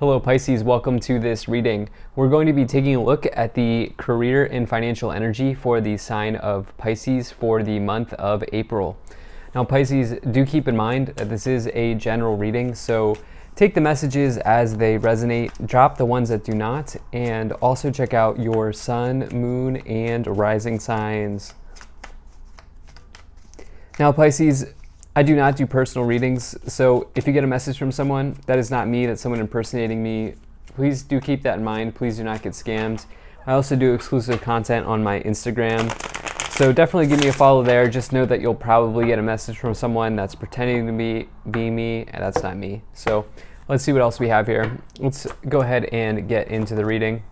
Hello Pisces, welcome to this reading. We're going to be taking a look at the career and financial energy for the sign of Pisces for the month of April. Now Pisces, do keep in mind that this is a general reading, so take the messages as they resonate, drop the ones that do not, and also check out your sun, moon, and rising signs. Now Pisces, I do not do personal readings, so if you get a message from someone, that is not me, that's someone impersonating me. Please do keep that in mind. Please do not get scammed. I also do exclusive content on my Instagram, so definitely give me a follow there. Just know that you'll probably get a message from someone that's pretending to be me, and that's not me. So let's see what else we have here. Let's go ahead and get into the reading.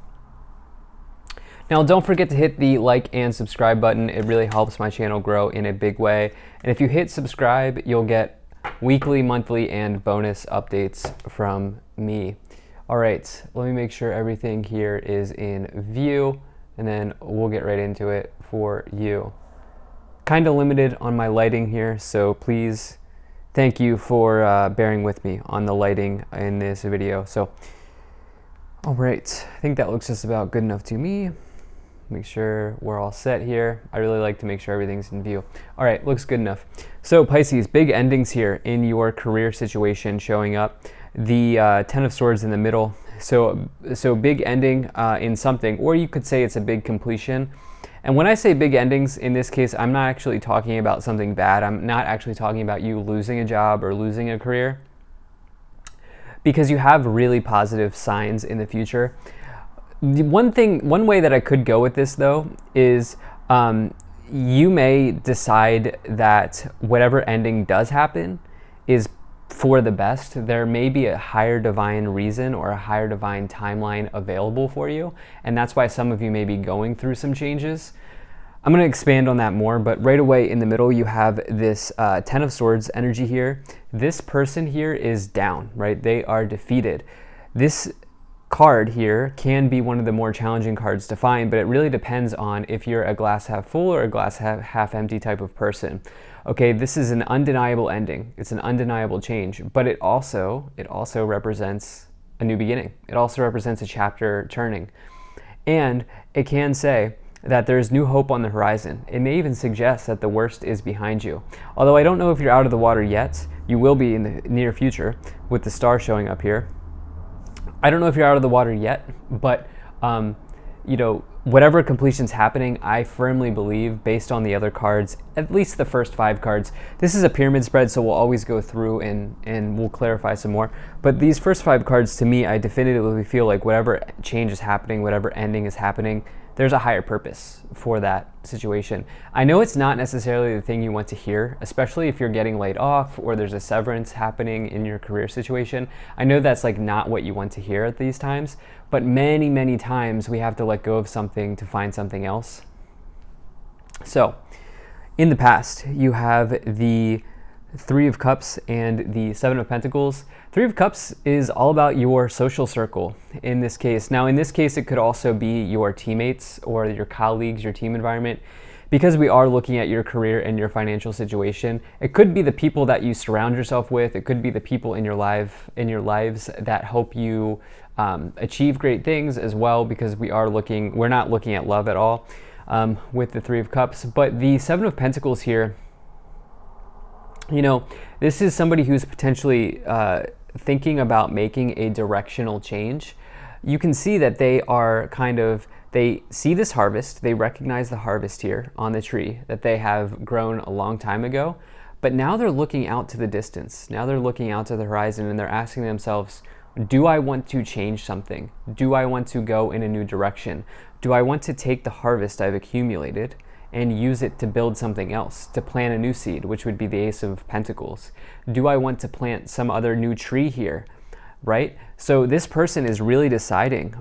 Now, don't forget to hit the like and subscribe button. It really helps my channel grow in a big way. And if you hit subscribe, you'll get weekly, monthly, and bonus updates from me. All right, let me make sure everything here is in view, and then we'll get right into it for you. Kind of limited on my lighting here, so please, thank you for bearing with me on the lighting in this video. So, all right, I think that looks just about good enough to me. Make sure we're all set here. I really like to make sure everything's in view. All right, looks good enough. So Pisces, big endings here in your career situation showing up. The Ten of Swords in the middle. So big ending in something, or you could say it's a big completion. And when I say big endings, in this case, I'm not actually talking about something bad. I'm not actually talking about you losing a job or losing a career, because you have really positive signs in the future. One way that I could go with this though is you may decide that whatever ending does happen is for the best. There may be a higher divine reason or a higher divine timeline available for you, and that's why some of you may be going through some changes. I'm going to expand on that more, but right away in the middle you have this Ten of Swords energy here. This person here is down, right? They are defeated. This card here can be one of the more challenging cards to find, but it really depends on if you're a glass half full or a glass half empty type of person. Okay, this is an undeniable ending. It's an undeniable change, but it also represents a new beginning. It also represents a chapter turning. And it can say that there's new hope on the horizon. It may even suggest that the worst is behind you. Although I don't know if you're out of the water yet. You will be in the near future with the star showing up here. I don't know if you're out of the water yet, but you know, whatever completion's happening, I firmly believe, based on the other cards, at least the first 5 cards. This is a pyramid spread, so we'll always go through and we'll clarify some more. But these first 5 cards, to me, I definitively feel like whatever change is happening, whatever ending is happening, there's a higher purpose for that situation. I know it's not necessarily the thing you want to hear, especially if you're getting laid off or there's a severance happening in your career situation. I know that's like not what you want to hear at these times, but many, many times we have to let go of something to find something else. So, in the past, you have the Three of Cups and the Seven of Pentacles. Three of Cups is all about your social circle in this case. Now, in this case, it could also be your teammates or your colleagues, your team environment. Because we are looking at your career and your financial situation, it could be the people that you surround yourself with. It could be the people in your lives that help you achieve great things as well, because we're not looking at love at all with the Three of Cups. But the Seven of Pentacles here, you know, this is somebody who's potentially thinking about making a directional change. You can see that they are they see this harvest, they recognize the harvest here on the tree that they have grown a long time ago, but now they're looking out to the distance. Now they're looking out to the horizon and they're asking themselves, do I want to change something? Do I want to go in a new direction? Do I want to take the harvest I've accumulated and use it to build something else, to plant a new seed, which would be the Ace of Pentacles? Do I want to plant some other new tree here, right? So this person is really deciding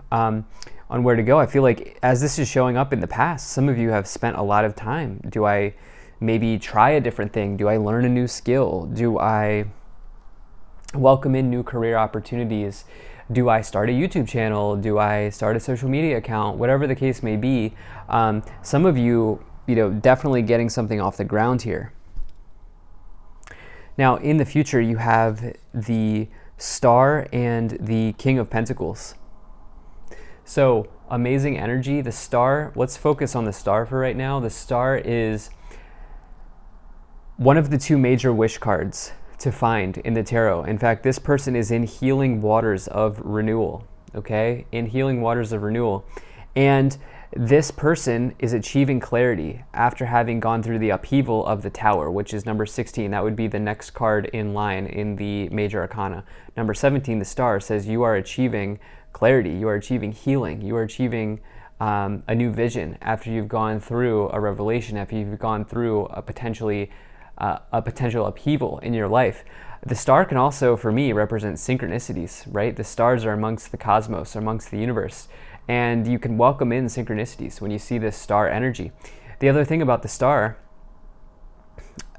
on where to go. I feel like as this is showing up in the past, some of you have spent a lot of time. Do I maybe try a different thing? Do I learn a new skill? Do I welcome in new career opportunities? Do I start a YouTube channel? Do I start a social media account? Whatever the case may be, some of you, definitely getting something off the ground here. Now, in the future, you have the Star and the King of Pentacles. So amazing energy. The Star, let's focus on the Star for right now. The Star is one of the two major wish cards to find in the tarot. In fact, this person is in healing waters of renewal, okay? In healing waters of renewal. And this person is achieving clarity after having gone through the upheaval of the Tower, which is number 16. That would be the next card in line in the major arcana. Number 17, the Star, says you are achieving clarity, you are achieving healing, you are achieving a new vision after you've gone through a revelation, after you've gone through a potential upheaval in your life. The Star can also, for me, represent synchronicities, right? The stars are amongst the cosmos, amongst the universe, and you can welcome in synchronicities when you see this Star energy. The other thing about the Star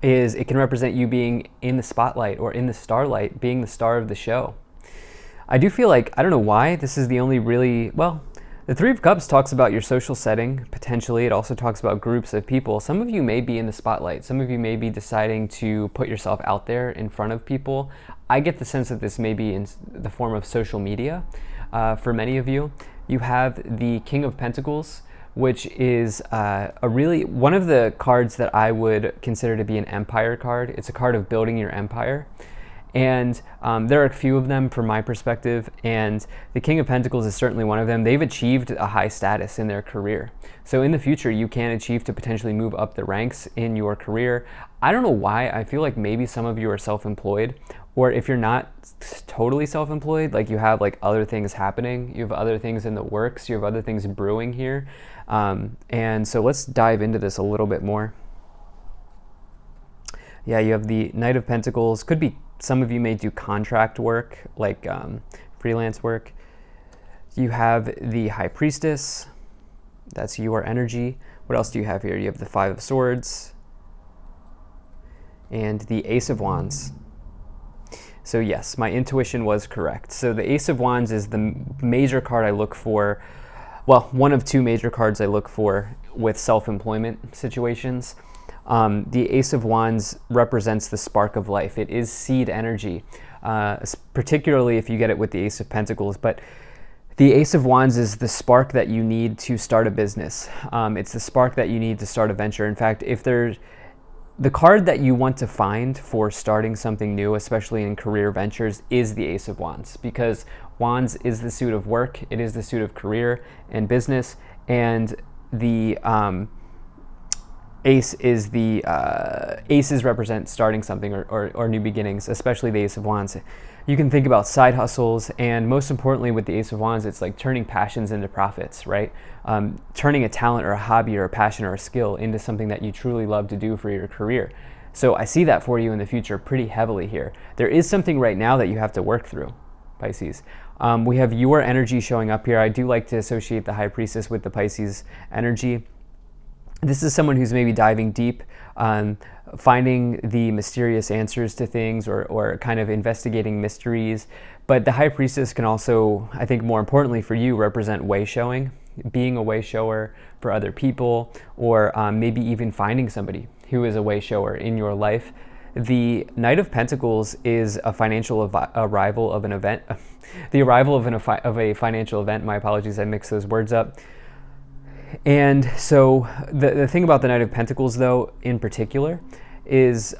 is it can represent you being in the spotlight or in the starlight, being the star of the show. I do feel like, I don't know why, this is the only really, well, the Three of Cups talks about your social setting, potentially. It also talks about groups of people. Some of you may be in the spotlight. Some of you may be deciding to put yourself out there in front of people. I get the sense that this may be in the form of social media for many of you. You have the King of Pentacles, which is one of the cards that I would consider to be an empire card. It's a card of building your empire. And there are a few of them from my perspective, and the King of Pentacles is certainly one of them. They've achieved a high status in their career. So in the future, you can achieve to potentially move up the ranks in your career. I don't know why. I feel like maybe some of you are self-employed, or if you're not totally self-employed, like you have like other things happening, you have other things in the works, you have other things brewing here. And so let's dive into this a little bit more. Yeah, you have the Knight of Pentacles. Could be some of you may do contract work, like freelance work. You have the High Priestess. That's your energy. What else do you have here? You have the Five of Swords and the Ace of Wands. So yes, my intuition was correct. So the Ace of Wands is the major card I look for. Well, one of two major cards I look for with self-employment situations. The Ace of Wands represents the spark of life. It is seed energy, particularly if you get it with the Ace of Pentacles. But the Ace of Wands is the spark that you need to start a business. It's the spark that you need to start a venture. In fact, if there's the card that you want to find for starting something new, especially in career ventures, is the Ace of Wands, because Wands is the suit of work. It is the suit of career and business, and the Aces represent starting something or new beginnings, especially the Ace of Wands. You can think about side hustles, and most importantly with the Ace of Wands, it's like turning passions into profits, right? Turning a talent or a hobby or a passion or a skill into something that you truly love to do for your career. So I see that for you in the future pretty heavily here. There is something right now that you have to work through, Pisces. We have your energy showing up here. I do like to associate the High Priestess with the Pisces energy. This is someone who's maybe diving deep, finding the mysterious answers to things, or kind of investigating mysteries. But the High Priestess can also, I think more importantly for you, represent way showing, being a way shower for other people, or maybe even finding somebody who is a way shower in your life. The Knight of Pentacles is a financial arrival of an event. The arrival of a financial event. My apologies, I mixed those words up. And so the thing about the Knight of Pentacles, though, in particular, is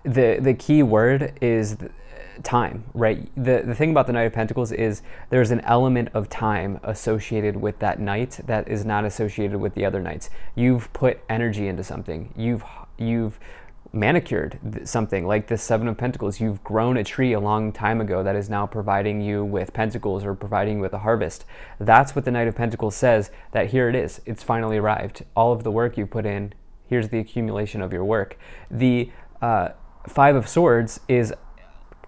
the key word is time, right? The thing about the Knight of Pentacles is there's an element of time associated with that knight that is not associated with the other knights. You've put energy into something. You've manicured something, like the Seven of Pentacles. You've grown a tree a long time ago that is now providing you with pentacles, or providing you with a harvest. That's what the Knight of Pentacles says, that here it is. It's finally arrived. All of the work you've put in, here's the accumulation of your work. The Five of Swords is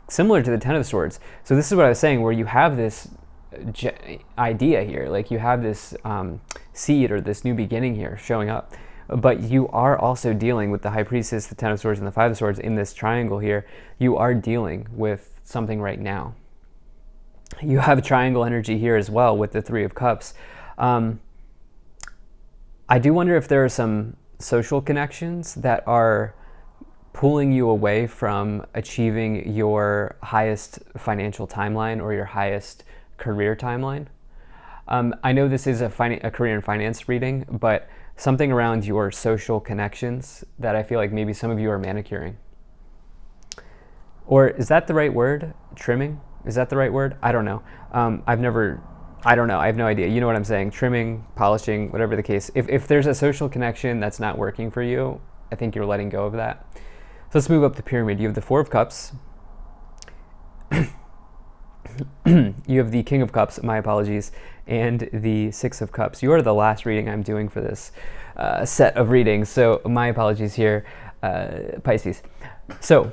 similar to the Ten of Swords. So this is what I was saying, where you have this idea here, like you have this seed or this new beginning here showing up. But you are also dealing with the High Priestess, the Ten of Swords, and the Five of Swords in this triangle here. You are dealing with something right now. You have triangle energy here as well with the Three of Cups. I do wonder if there are some social connections that are pulling you away from achieving your highest financial timeline or your highest career timeline. I know this is a career and finance reading, but something around your social connections that I feel like maybe some of you are manicuring. Or is that the right word? Trimming? Is that the right word? I don't know. I don't know. I have no idea. You know what I'm saying? Trimming, polishing, whatever the case. If there's a social connection that's not working for you, I think you're letting go of that. So let's move up the pyramid. You have the Four of Cups. You have the King of Cups, my apologies, and the Six of Cups. You are the last reading I'm doing for this set of readings, so my apologies here, Pisces. So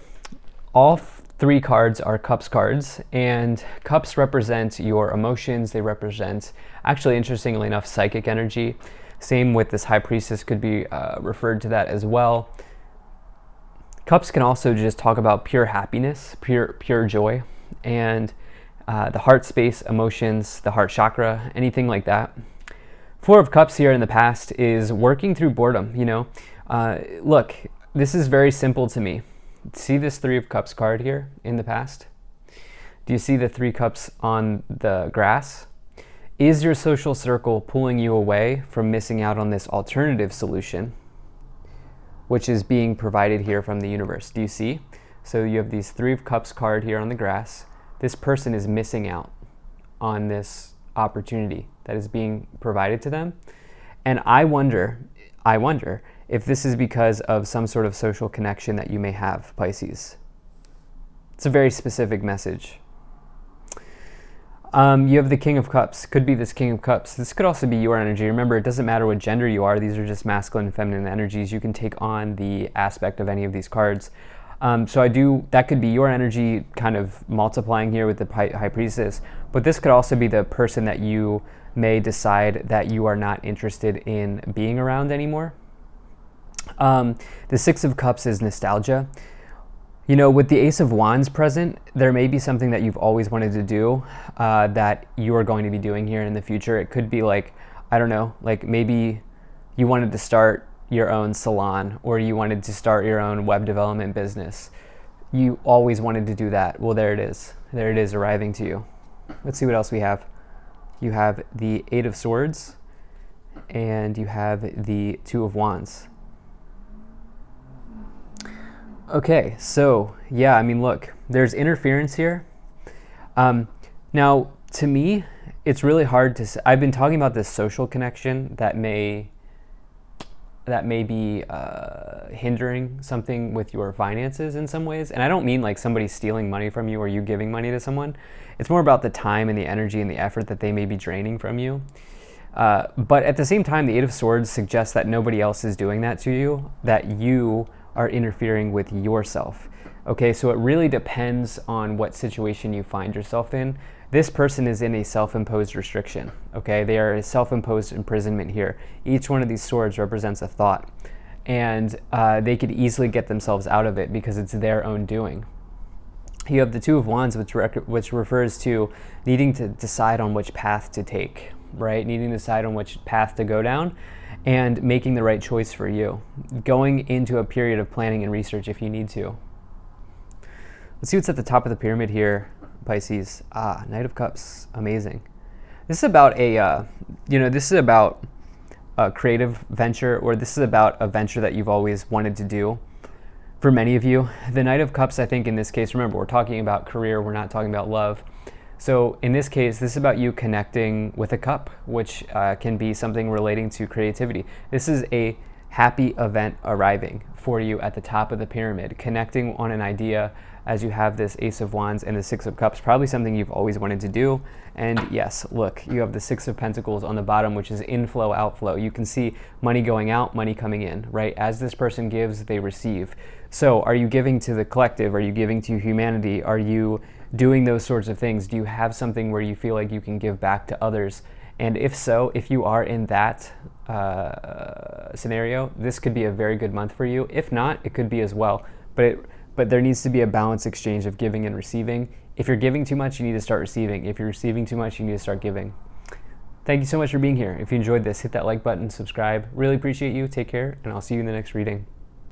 all three cards are Cups cards, and Cups represent your emotions. They represent, actually, interestingly enough, psychic energy. Same with this High Priestess, could be referred to that as well. Cups can also just talk about pure happiness, pure joy, and the heart space, emotions, the heart chakra, anything like that. Four of Cups here in the past is working through boredom, you know. Look, this is very simple to me. See this Three of Cups card here in the past? Do you see the Three Cups on the grass? Is your social circle pulling you away from missing out on this alternative solution, which is being provided here from the universe? Do you see? So you have these Three of Cups card here on the grass. This person is missing out on this opportunity that is being provided to them. And I wonder if this is because of some sort of social connection that you may have, Pisces. It's a very specific message. You have the King of Cups. Could be this King of Cups. This could also be your energy. Remember, it doesn't matter what gender you are. These are just masculine and feminine energies. You can take on the aspect of any of these cards. That could be your energy kind of multiplying here with the High Priestess, but this could also be the person that you may decide that you are not interested in being around anymore. The Six of Cups is nostalgia. You know, with the Ace of Wands present, there may be something that you've always wanted to do that you are going to be doing here in the future. It could be like, I don't know, like maybe you wanted to start your own salon, or you wanted to start your own web development business. You always wanted to do that. Well, there it is. There it is, arriving to you. Let's see what else we have. You have the Eight of Swords, and you have the Two of Wands. Okay, so yeah, I mean, look, there's interference here. Now, to me, it's really hard to say. I've been talking about this social connection that may be hindering something with your finances in some ways. And I don't mean like somebody stealing money from you or you giving money to someone. It's more about the time and the energy and the effort that they may be draining from you. But at the same time, the Eight of Swords suggests that nobody else is doing that to you, that you are interfering with yourself. Okay, so it really depends on what situation you find yourself in. This person is in a self-imposed restriction, okay? They are a self-imposed imprisonment here. Each one of these swords represents a thought, and they could easily get themselves out of it because it's their own doing. You have the Two of Wands, which refers to needing to decide on which path to take, right? Needing to decide on which path to go down and making the right choice for you. Going into a period of planning and research if you need to. Let's see what's at the top of the pyramid here, Pisces. Knight of Cups, amazing. This is about this is about a creative venture, or this is about a venture that you've always wanted to do. For many of you, the Knight of Cups, I think in this case, remember, we're talking about career, we're not talking about love. So in this case, this is about you connecting with a cup, which can be something relating to creativity. This is a happy event arriving for you at the top of the pyramid, connecting on an idea as you have this Ace of Wands and the Six of Cups, probably something you've always wanted to do. And yes, look, you have the Six of Pentacles on the bottom, which is inflow, outflow. You can see money going out, money coming in, right? As this person gives, they receive. So are you giving to the collective? Are you giving to humanity? Are you doing those sorts of things? Do you have something where you feel like you can give back to others? And if so, if you are in that scenario, this could be a very good month for you. If not, it could be as well. But there needs to be a balanced exchange of giving and receiving. If you're giving too much, you need to start receiving. If you're receiving too much, you need to start giving. Thank you so much for being here. If you enjoyed this, hit that like button, subscribe. Really appreciate you. Take care, and I'll see you in the next reading.